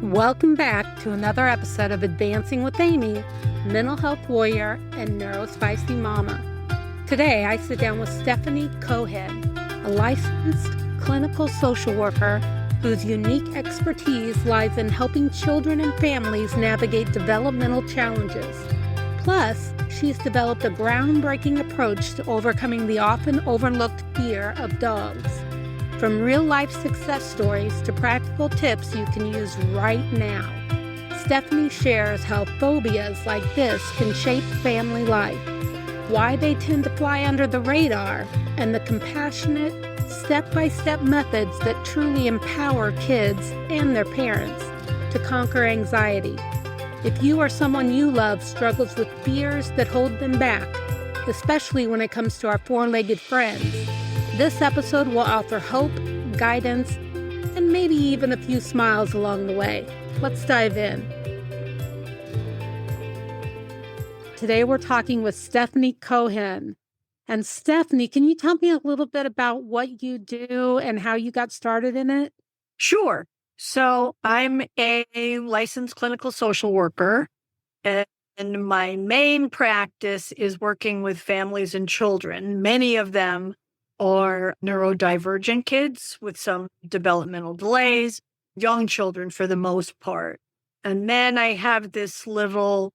Welcome back to another episode of Advancing with Amy, mental health warrior and neurospicy mama. Today, I sit down with Stefani Cohen, a licensed clinical social worker whose unique expertise lies in helping children and families navigate developmental challenges. Plus, she's developed a groundbreaking approach to overcoming the often overlooked fear of dogs. From real-life success stories to practical tips you can use right now, Stefani shares how phobias like this can shape family life, why they tend to fly under the radar, and the compassionate, step-by-step methods that truly empower kids and their parents to conquer anxiety. If you or someone you love struggles with fears that hold them back, especially when it comes to our four-legged friends, this episode will offer hope, guidance, and maybe even a few smiles along the way. Let's dive in. Today we're talking with Stefani Cohen. And Stefani, can you tell me a little bit about what you do and how you got started in it? Sure. So I'm a licensed clinical social worker, and my main practice is working with families and children. Many of them are neurodivergent kids with some developmental delays, young children for the most part. And then I have this little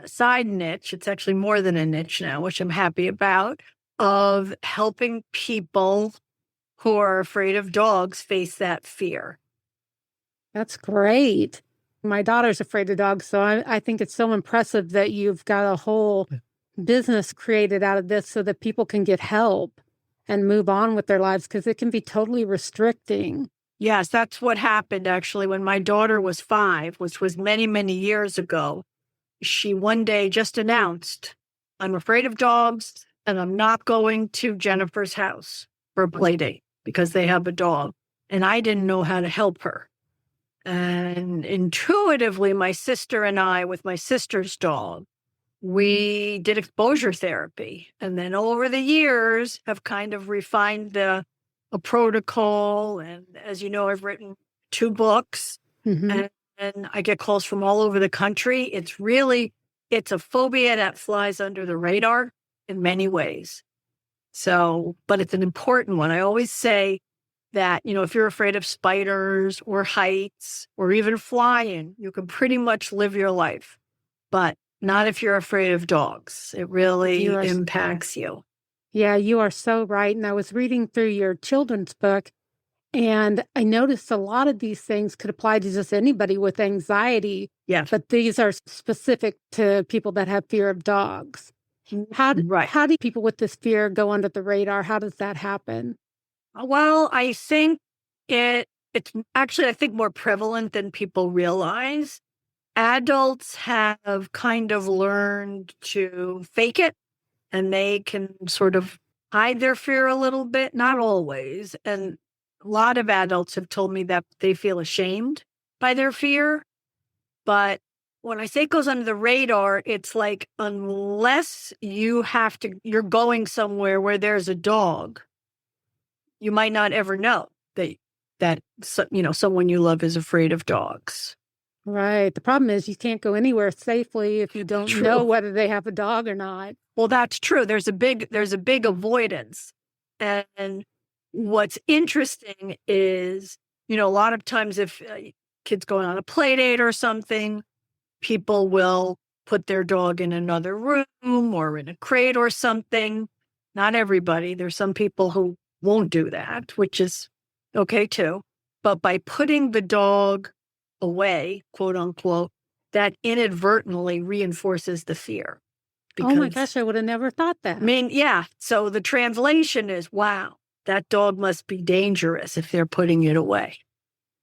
side niche, it's actually more than a niche now, which I'm happy about, of helping people who are afraid of dogs face that fear. That's great. My daughter's afraid of dogs, so I think it's so impressive that you've got a whole business created out of this so that people can get help and move on with their lives, because it can be totally restricting. Yes, that's what happened actually when my daughter was 5, which was many, many years ago. She one day just announced, I'm afraid of dogs and I'm not going to Jennifer's house for a play date because they have a dog. And I didn't know how to help her. And intuitively, my sister and I, with my sister's dog, we did exposure therapy. And then over the years have kind of refined a protocol. And as you know, I've written 2 books and I get calls from all over the country. It's a phobia that flies under the radar in many ways. So, but it's an important one. I always say that, if you're afraid of spiders or heights or even flying, you can pretty much live your life, but not if you're afraid of dogs. It really impacts you. Yeah, you are so right. And I was reading through your children's book, and I noticed a lot of these things could apply to just anybody with anxiety. Yes. But these are specific to people that have fear of dogs. How do people with this fear go under the radar? How does that happen? Well, I think it's actually, I think, more prevalent than people realize. Adults have kind of learned to fake it, and they can sort of hide their fear a little bit, not always. And a lot of adults have told me that they feel ashamed by their fear. But when I say it goes under the radar, it's like, unless you're going somewhere where there's a dog, you might not ever know that someone you love is afraid of dogs. Right. The problem is you can't go anywhere safely if you don't know whether they have a dog or not. Well, that's true. There's a big avoidance. And what's interesting is, a lot of times if kids going on a play date or something, people will put their dog in another room or in a crate or something. Not everybody. There's some people who won't do that, which is okay too. But by putting the dog away, quote unquote, that inadvertently reinforces the fear. Because, oh my gosh, I would have never thought that. I mean, yeah. So the translation is, wow, that dog must be dangerous if they're putting it away.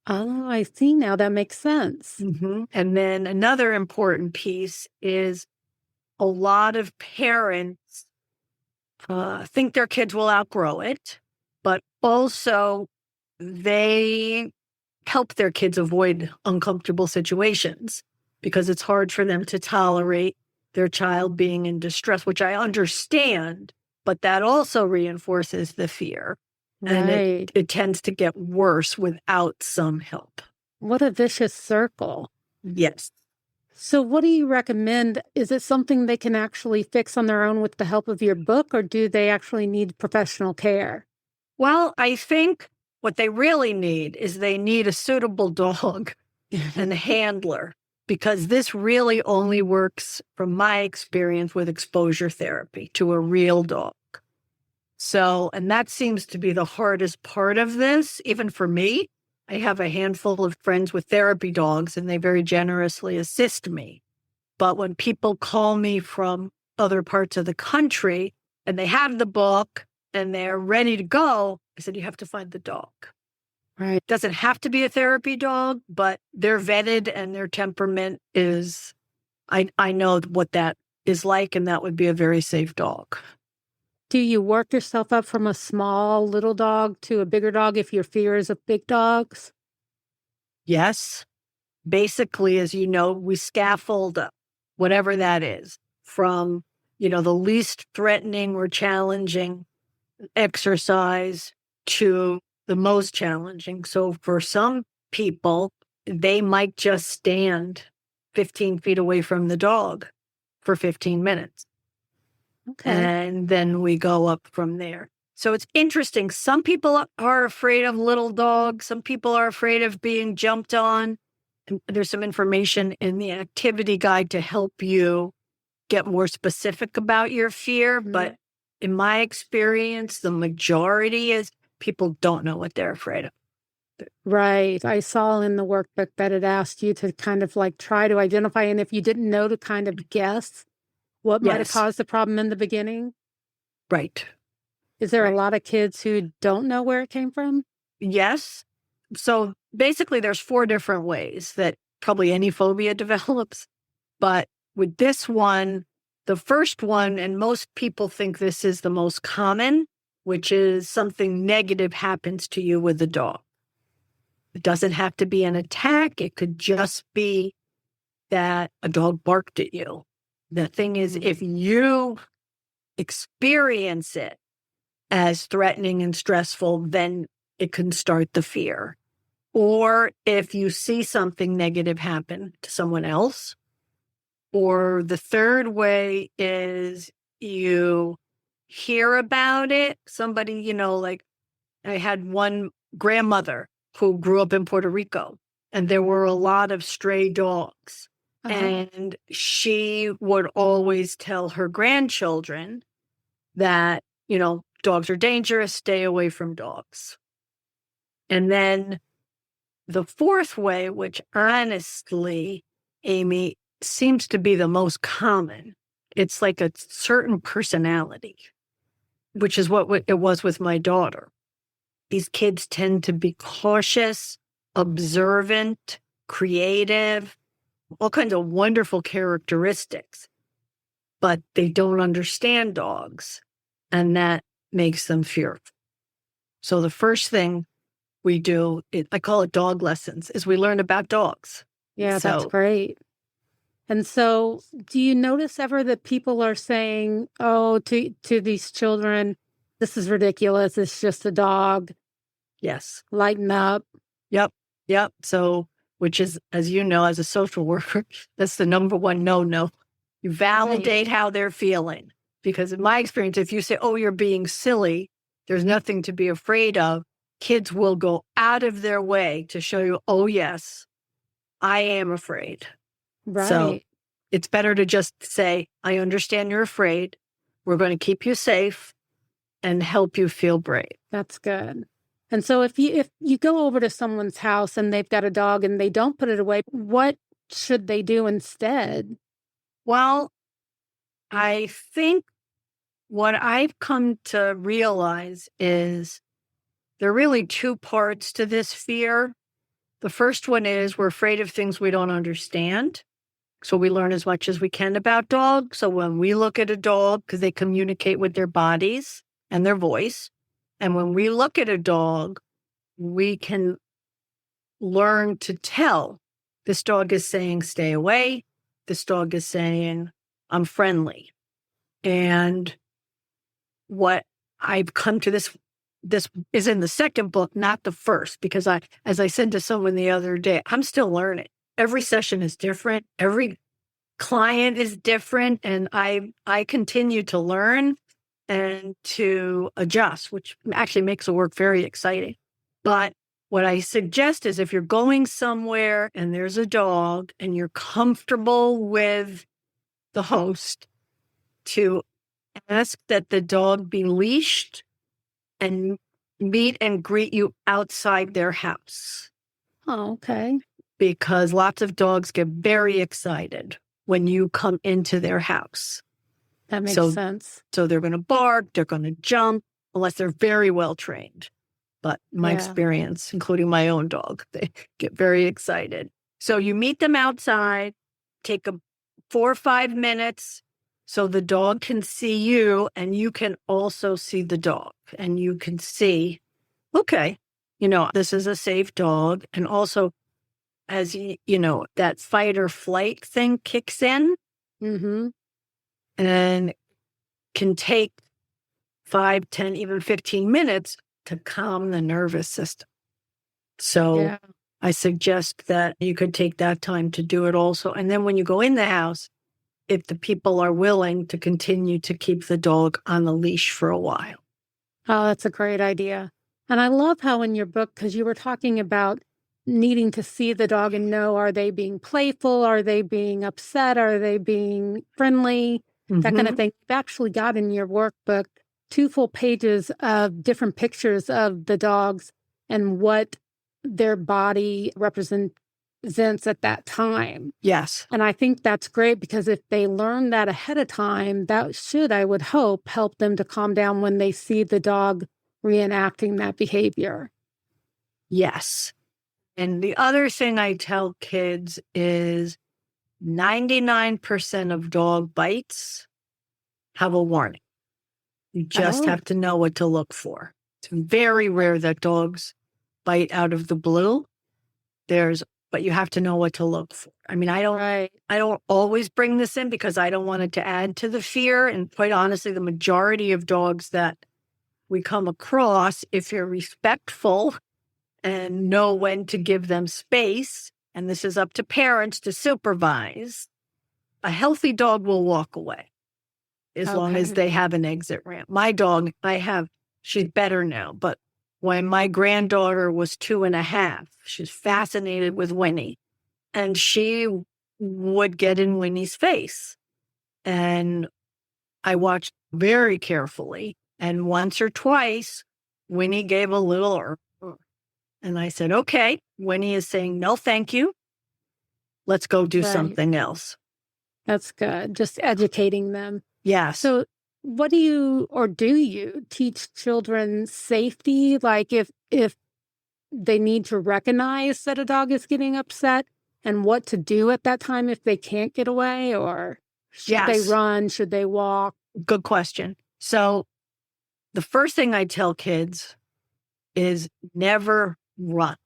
Oh, I see now. That makes sense. And then another important piece is a lot of parents think their kids will outgrow it, but also they help their kids avoid uncomfortable situations because it's hard for them to tolerate their child being in distress, which I understand, but that also reinforces the fear. Right. And it tends to get worse without some help. What a vicious circle. Yes. So what do you recommend? Is it something they can actually fix on their own with the help of your book, or do they actually need professional care? Well, I think what they really need is they need a suitable dog and a handler, because this really only works, from my experience, with exposure therapy to a real dog. So, and that seems to be the hardest part of this, even for me. I have a handful of friends with therapy dogs, and they very generously assist me. But when people call me from other parts of the country and they have the book and they're ready to go, I said, you have to find the dog. Right. It doesn't have to be a therapy dog, but they're vetted and their temperament is, I know what that is like, and that would be a very safe dog. Do you work yourself up from a small little dog to a bigger dog if your fear is of big dogs? Yes. Basically, as you know, we scaffold up, whatever that is, from, the least threatening or challenging exercise to the most challenging. So for some people, they might just stand 15 feet away from the dog for 15 minutes. Okay. And then we go up from there. So it's interesting. Some people are afraid of little dogs. Some people are afraid of being jumped on. And there's some information in the activity guide to help you get more specific about your fear. But in my experience, the majority is people don't know what they're afraid of. Right. I saw in the workbook that it asked you to kind of like try to identify, and if you didn't know, to kind of guess what might have Yes. caused the problem in the beginning. Right. Is there a lot of kids who don't know where it came from? Yes. So basically, there's 4 different ways that probably any phobia develops. But with this one, the first one, and most people think this is the most common, which is something negative happens to you with the dog. It doesn't have to be an attack. It could just be that a dog barked at you. The thing is, if you experience it as threatening and stressful, then it can start the fear. Or if you see something negative happen to someone else. Or the third way is you hear about it. Somebody, like I had one grandmother who grew up in Puerto Rico, and there were a lot of stray dogs. And she would always tell her grandchildren that, dogs are dangerous, stay away from dogs. And then the fourth way, which honestly, Amy, seems to be the most common, it's like a certain personality, which is what it was with my daughter. These kids tend to be cautious, observant, creative, all kinds of wonderful characteristics, but they don't understand dogs, and that makes them fearful. So the first thing we do, I call it dog lessons, is we learn about dogs. Yeah, that's great. And so do you notice ever that people are saying, oh, to these children, this is ridiculous, it's just a dog? Yes. Lighten up. Yep. So, which is, as you know, as a social worker, that's the number one no. You validate how they're feeling. Because in my experience, if you say, oh, you're being silly, there's nothing to be afraid of, kids will go out of their way to show you, oh, yes, I am afraid. Right. So it's better to just say, I understand you're afraid. We're going to keep you safe and help you feel brave. That's good. And so if you go over to someone's house and they've got a dog and they don't put it away, what should they do instead? Well, I think what I've come to realize is there are really 2 parts to this fear. The first one is we're afraid of things we don't understand. So we learn as much as we can about dogs. So when we look at a dog, because they communicate with their bodies and their voice, and when we look at a dog, we can learn to tell this dog is saying, stay away. This dog is saying, I'm friendly. And what I've come to this this is in the second book, not the first, because as I said to someone the other day, I'm still learning. Every session is different. Every client is different. And I continue to learn and to adjust, which actually makes the work very exciting. But what I suggest is if you're going somewhere and there's a dog and you're comfortable with the host, to ask that the dog be leashed and meet and greet you outside their house. Oh, okay. Because lots of dogs get very excited when you come into their house. That makes sense. So they're going to bark, they're going to jump, unless they're very well trained. But my experience, including my own dog, they get very excited. So you meet them outside, take 4 or 5 minutes so the dog can see you and you can also see the dog. And you can see, okay, this is a safe dog. And also, as that fight or flight thing kicks in and can take 5, 10, even 15 minutes to calm the nervous system. So I suggest that you could take that time to do it also. And then when you go in the house, if the people are willing to continue to keep the dog on the leash for a while. Oh, that's a great idea. And I love how in your book, because you were talking about needing to see the dog and know, are they being playful? Are they being upset? Are they being friendly? That kind of thing. You've actually got in your workbook 2 full pages of different pictures of the dogs and what their body represents at that time. Yes. And I think that's great because if they learn that ahead of time, that should, I would hope, help them to calm down when they see the dog reenacting that behavior. Yes. And the other thing I tell kids is 99% of dog bites have a warning. You just have to know what to look for. It's very rare that dogs bite out of the blue. But you have to know what to look for. I mean, I don't always bring this in because I don't want it to add to the fear. And quite honestly, the majority of dogs that we come across, if you're respectful and know when to give them space, and this is up to parents to supervise, a healthy dog will walk away as long as they have an exit ramp. My dog, she's better now, but when my granddaughter was 2.5, she's fascinated with Winnie, and she would get in Winnie's face. And I watched very carefully, and once or twice, Winnie gave a little, and I said, okay, Winnie is saying, no, thank you. Let's go do something else. That's good. Just educating them. Yeah. So what do you teach children safety? Like if they need to recognize that a dog is getting upset and what to do at that time if they can't get away, or should they run? Should they walk? Good question. So the first thing I tell kids is never run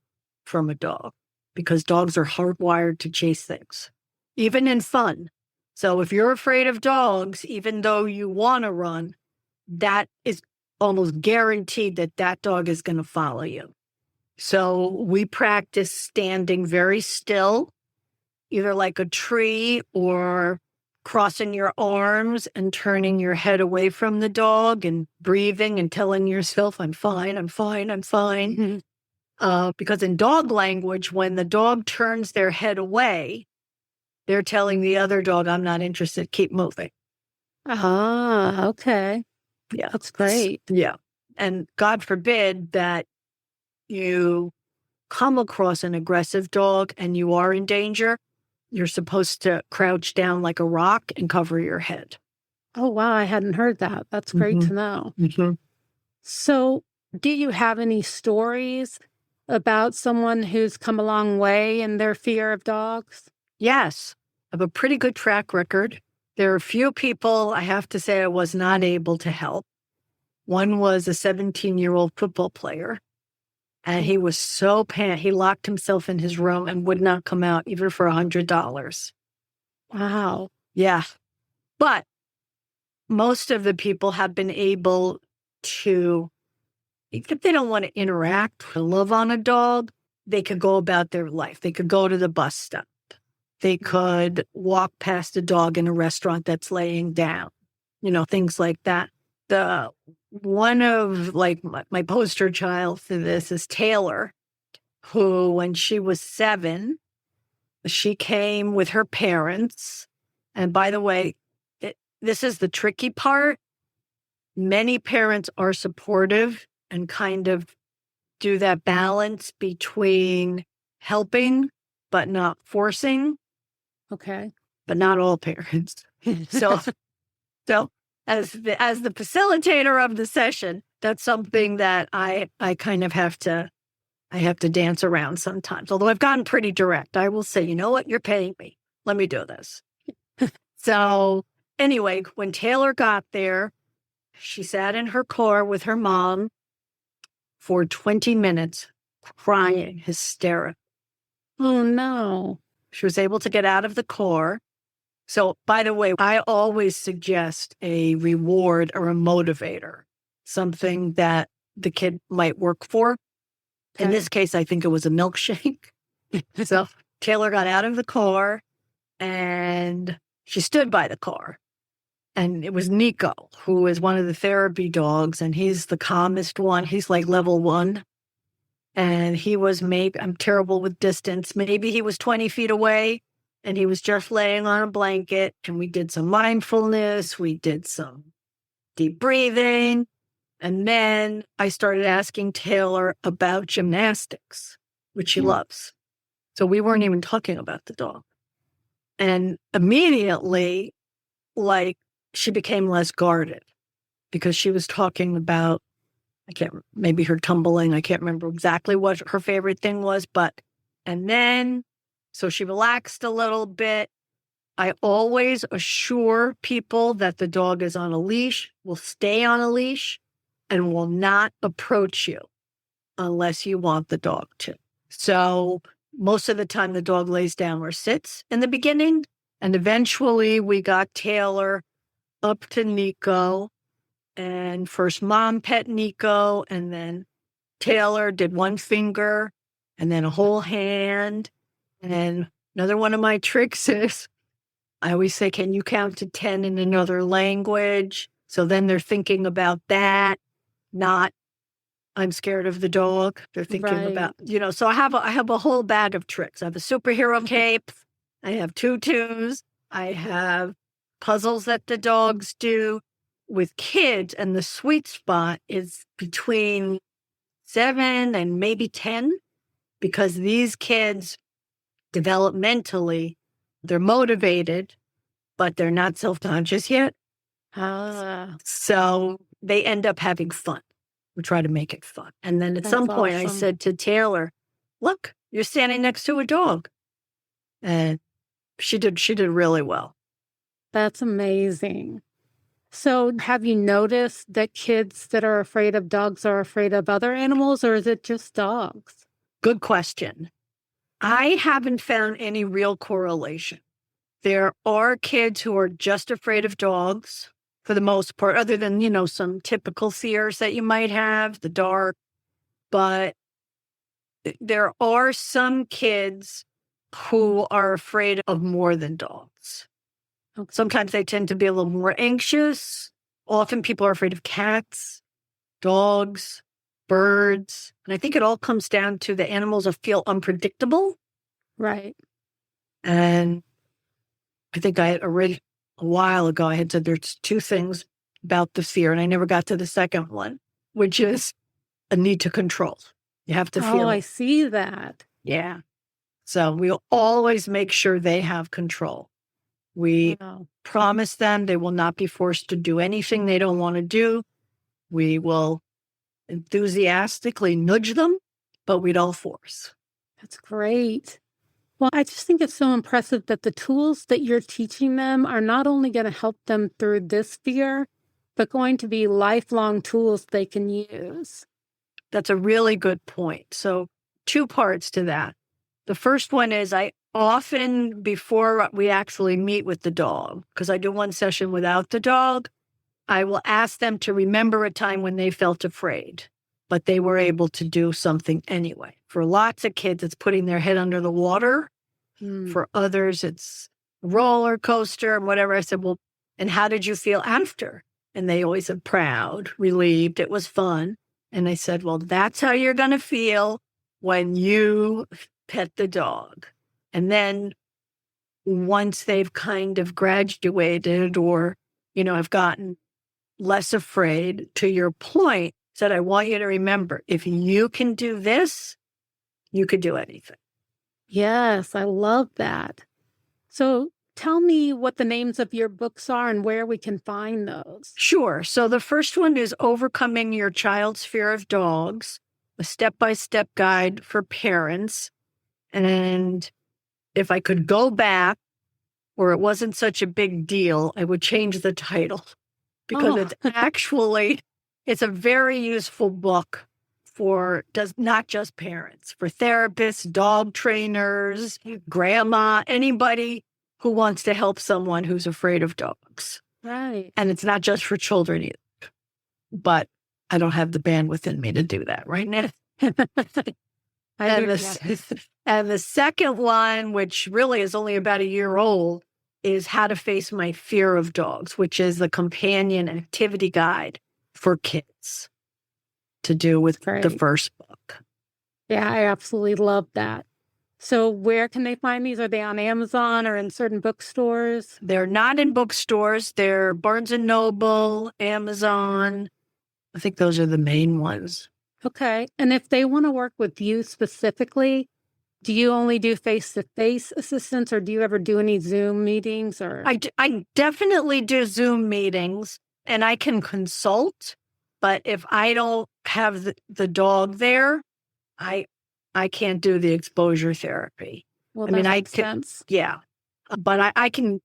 from a dog because dogs are hardwired to chase things, even in fun. So if you're afraid of dogs, even though you want to run, that is almost guaranteed that dog is going to follow you. So we practice standing very still, either like a tree or crossing your arms and turning your head away from the dog and breathing and telling yourself, I'm fine, I'm fine, I'm fine. Because in dog language, when the dog turns their head away, they're telling the other dog, I'm not interested, keep moving. Ah, okay. Yeah. That's great. Yeah. And God forbid that you come across an aggressive dog and you are in danger, you're supposed to crouch down like a rock and cover your head. Oh, wow. I hadn't heard that. That's great to know. So do you have any stories about someone who's come a long way in their fear of dogs? Yes. I have a pretty good track record. There are a few people, I have to say, I was not able to help. One was a 17-year-old football player. And he was so he locked himself in his room and would not come out even for $100. Wow. Yeah. But most of the people have been able to, if they don't want to interact or love on a dog, they could go about their life. They could go to the bus stop. They could walk past a dog in a restaurant that's laying down, things like that. One of my poster child for this is Taylor, who, when she was 7, she came with her parents. And by the way, this is the tricky part. Many parents are supportive and kind of do that balance between helping but not forcing. Okay. But not all parents. So as the facilitator of the session, that's something that I kind of have to dance around sometimes. Although I've gotten pretty direct. I will say, you know what? You're paying me. Let me do this. So anyway, when Taylor got there, she sat in her car with her mom for 20 minutes, crying, hysterical. Oh, no. She was able to get out of the car. So, by the way, I always suggest a reward or a motivator, something that the kid might work for. Okay. In this case, I think it was a milkshake. So Taylor got out of the car and she stood by the car. And it was Nico, who is one of the therapy dogs, and he's the calmest one. He's like level 1. And he was I'm terrible with distance. Maybe he was 20 feet away and he was just laying on a blanket. And we did some mindfulness. We did some deep breathing. And then I started asking Taylor about gymnastics, which she loves. So we weren't even talking about the dog. And immediately, she became less guarded because she was talking about, maybe her tumbling. I can't remember exactly what her favorite thing was, and then, so she relaxed a little bit. I always assure people that the dog is on a leash, will stay on a leash, and will not approach you unless you want the dog to. So most of the time the dog lays down or sits in the beginning, and eventually we got Taylor up to Nico. And first mom pet Nico, and then Taylor did one finger, and then a whole hand. And another one of my tricks is I always say, can you count to 10 in another language? So then they're thinking about that, not I'm scared of the dog. They're thinking about, so I have a whole bag of tricks. I have a superhero cape. I have tutus. I have puzzles that the dogs do. With kids, and the sweet spot is between 7 and maybe 10, because these kids developmentally, they're motivated, but they're not self-conscious yet. So they end up having fun. We try to make it fun. And then at some point I said to Taylor, look, you're standing next to a dog. And she did really well. That's amazing. So have you noticed that kids that are afraid of dogs are afraid of other animals, or is it just dogs? Good question. I haven't found any real correlation. There are kids who are just afraid of dogs for the most part, other than, some typical fears that you might have, the dark. But there are some kids who are afraid of more than dogs. Okay. Sometimes they tend to be a little more anxious. Often people are afraid of cats, dogs, birds. And I think it all comes down to the animals feel unpredictable. Right. And I think I had read a while ago, I had said there's 2 things about the fear, and I never got to the second one, which is a need to control. You have to feel. Oh, I see that. Yeah. So we'll always make sure they have control. We promise them they will not be forced to do anything they don't want to do. We will enthusiastically nudge them, but we don't force. That's great. Well, I just think it's so impressive that the tools that you're teaching them are not only going to help them through this fear, but going to be lifelong tools they can use. That's a really good point. So 2 parts to that. The first one is I often, before we actually meet with the dog, because I do one session without the dog, I will ask them to remember a time when they felt afraid. but they were able to do something anyway. For lots of kids, it's putting their head under the water. For others, it's roller coaster and whatever. I said, well, and how did you feel after? And they always said proud, relieved, it was fun. And I said, well, that's how you're going to feel when you pet the dog. And then once they've kind of graduated or, have gotten less afraid, to your point, said, I want you to remember, if you can do this, you could do anything. Yes, I love that. So tell me what the names of your books are and where we can find those. Sure. So the first one is Overcoming Your Child's Fear of Dogs, a step-by-step guide for parents. And if I could go back, or it wasn't such a big deal, I would change the title because it's a very useful book for not just parents, for therapists, dog trainers, grandma, anybody who wants to help someone who's afraid of dogs. Right. And it's not just for children either. But I don't have the bandwidth in me to do that right now. And the second one, which really is only about a year old, is How to Face My Fear of Dogs, which is the companion activity guide for kids to do with the first book. Yeah, I absolutely love that. So where can they find these? Are they on Amazon or in certain bookstores? They're not in bookstores. They're Barnes & Noble, Amazon. I think those are the main ones. Okay. And if they want to work with you specifically, do you only do face-to-face assistance or do you ever do any Zoom meetings? Or I definitely do Zoom meetings and I can consult, but if I don't have the dog there, I can't do the exposure therapy. Well, that makes sense. Yeah. But I can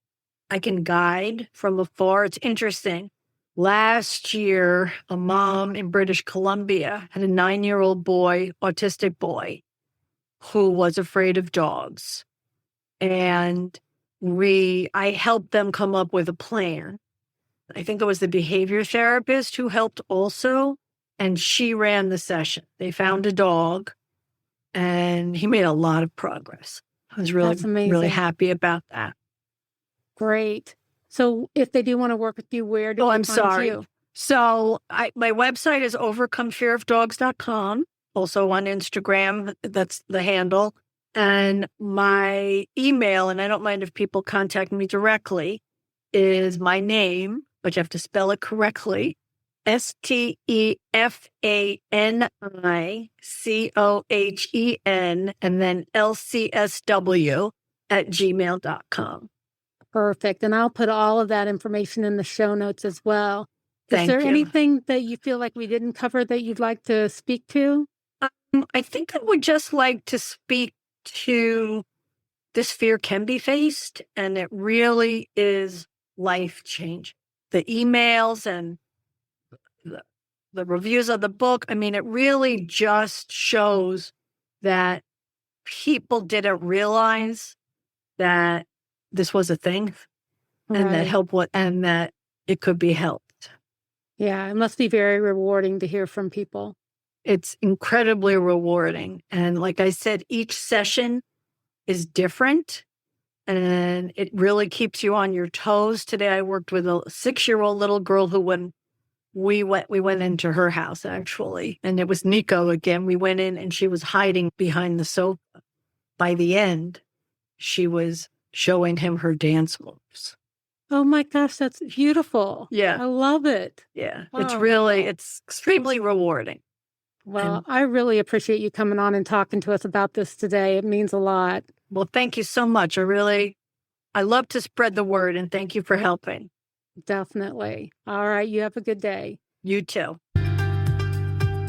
guide from afar. It's interesting. Last year, a mom in British Columbia had a 9-year-old boy, autistic boy, who was afraid of dogs. And I helped them come up with a plan. I think it was the behavior therapist who helped also, and she ran the session. They found a dog, and he made a lot of progress. I was really happy about that. Great. So if they do want to work with you, where do they find you? So my website is overcomefearofdogs.com. Also on Instagram, that's the handle. And my email, and I don't mind if people contact me directly, is my name, but you have to spell it correctly. StefaniCohen, and then LCSW@gmail.com. Perfect. And I'll put all of that information in the show notes as well. Thank you. Is there anything that you feel like we didn't cover that you'd like to speak to? I think I would just like to speak to this fear can be faced, and it really is life-changing. The emails and the reviews of the book, I mean, it really just shows that people didn't realize that this was a thing and that it could be helped. Yeah, it must be very rewarding to hear from people. It's incredibly rewarding. And like I said, each session is different and it really keeps you on your toes. Today, I worked with a 6-year-old little girl who, when we went into her house, actually, and it was Nico again. We went in and she was hiding behind the sofa. By the end, she was showing him her dance moves. Oh my gosh, that's beautiful. Yeah. I love it. Yeah. Wow. It's extremely rewarding. Well, I really appreciate you coming on and talking to us about this today. It means a lot. Well, thank you so much. I love to spread the word, and thank you for helping. Definitely. All right. You have a good day. You too.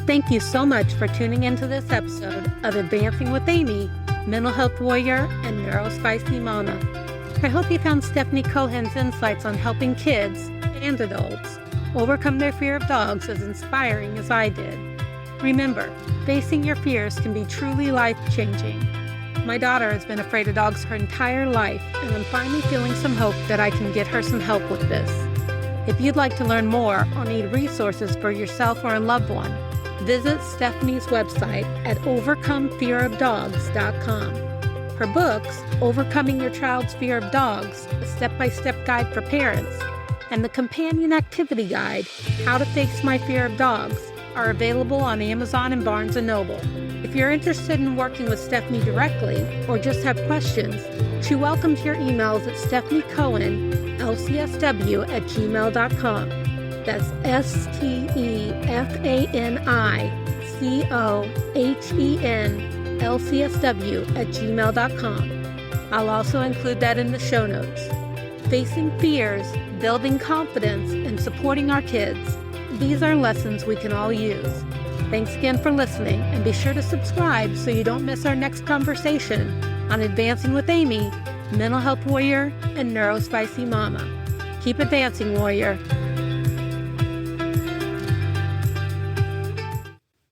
Thank you so much for tuning into this episode of Advancing with Amy, Mental Health Warrior and Neurospicy Mama. I hope you found Stefani Cohen's insights on helping kids and adults overcome their fear of dogs as inspiring as I did. Remember, facing your fears can be truly life-changing. My daughter has been afraid of dogs her entire life, and I'm finally feeling some hope that I can get her some help with this. If you'd like to learn more or need resources for yourself or a loved one, visit Stephanie's website at overcomefearofdogs.com. Her books, Overcoming Your Child's Fear of Dogs, a step-by-step guide for parents, and the companion activity guide, How to Face My Fear of Dogs, are available on Amazon and Barnes & Noble. If you're interested in working with Stephanie directly or just have questions, she welcomes your emails at stephaniecohenlcsw@gmail.com. That's StefaniCohenlcsw@gmail.com. I'll also include that in the show notes. Facing fears, building confidence, and supporting our kids. These are lessons we can all use. Thanks again for listening, and be sure to subscribe so you don't miss our next conversation on Advancing with Amy, Mental Health Warrior, and Neurospicy Mama. Keep advancing, warrior.